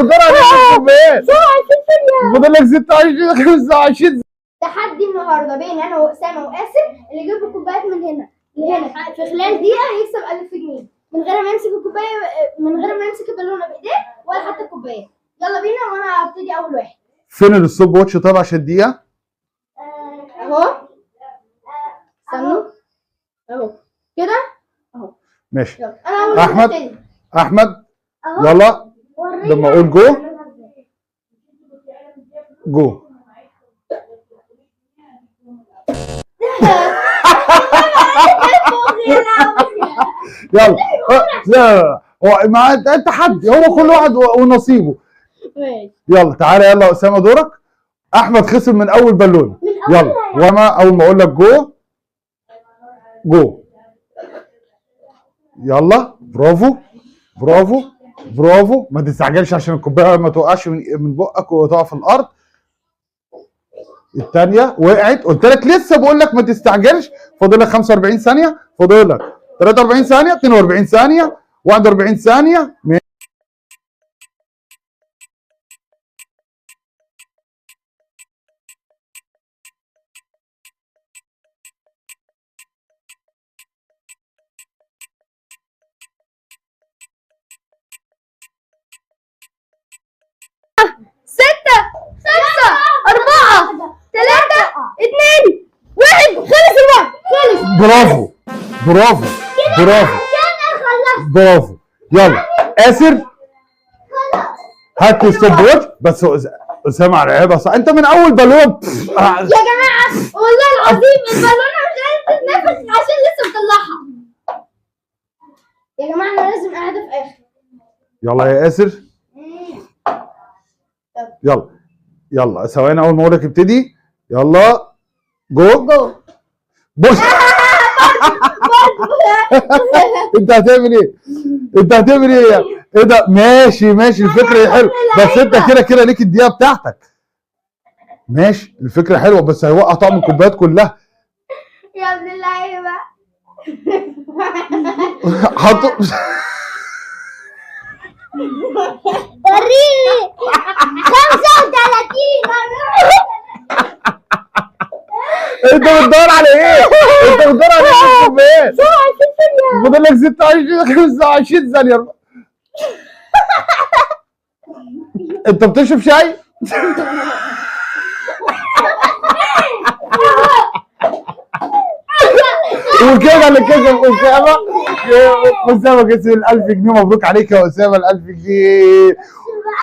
الدور عليك الكوبايات. 27 ثانية. فاضل لك 26 25. تحدي النهارده بين انا واسامه واسر، اللي يجيب الكوبايات من هنا لهنا في خلال دقيقه يكسب 1000 جنيه من غير ما يمسك الكوبايه، من غير ما يمسك البالونه بايديه ولا حتى الكوبايه. يلا بينا وانا هبتدي اول واحد. فين الستوب واتش طيب عشان الدقيقه؟ اهو استنوا اهو كده اهو. ماشي. يلا انا اول أحمد. واحد. احمد اهو يلا لما اقول جو جو. يلا لا هو مع التحدي هو كل واحد ونصيبه. ماشي يلا تعالى يلا اسامه دورك. احمد خسر من اول بالونه. يلا وانا اول ما اقول لك جو جو. يلا برافو برافو برافو. ما تستعجلش عشان الكوبايه ما توقعش من بقك وتقع في الارض. الثانيه وقعت. قلت لك لسه بقول لك ما تستعجلش. فاضل لك 45 ثانيه. فاضل لك 43 ثانيه 42 ثانيه 41 ثانيه. ستة 5 4 3 2 1. خلص الوقت خلص. برافو برافو برافو برافو. يلا آسر هات لي ستوب واتش. بس اسامه على العيبه صح. انت من اول بالون يا جماعة والله العظيم البالونة مش قادرة تتنفس عشان لسه مطلعها. يا جماعة أنا لازم قاعدة في آخر. يلا يا آسر. يلا يلا ثواني اول ما اقول لك ابتدي. يلا جو جو. بص. انت هتعمل ايه؟ انت هتعمل ايه؟ ايه ده؟ ماشي ماشي الفكره حلوه بس انت كده كده ليك الدقيقه بتاعتك. ماشي الفكره حلوه بس هيوقع طعم الكوبايات كلها. يا ابن اللعيبة. حطوا وريني 35. انت بتدور على ايه؟ انت بتدور على ايه في الكوبايات؟ 27 ثانية. فاضل لك 26 25 ثانيه. انت بتشرب شاي؟ وكده اللي كسب اسامه. اسامه كسب ال 1000 جنيه. مبروك عليك يا اسامه ال 1000 جنيه.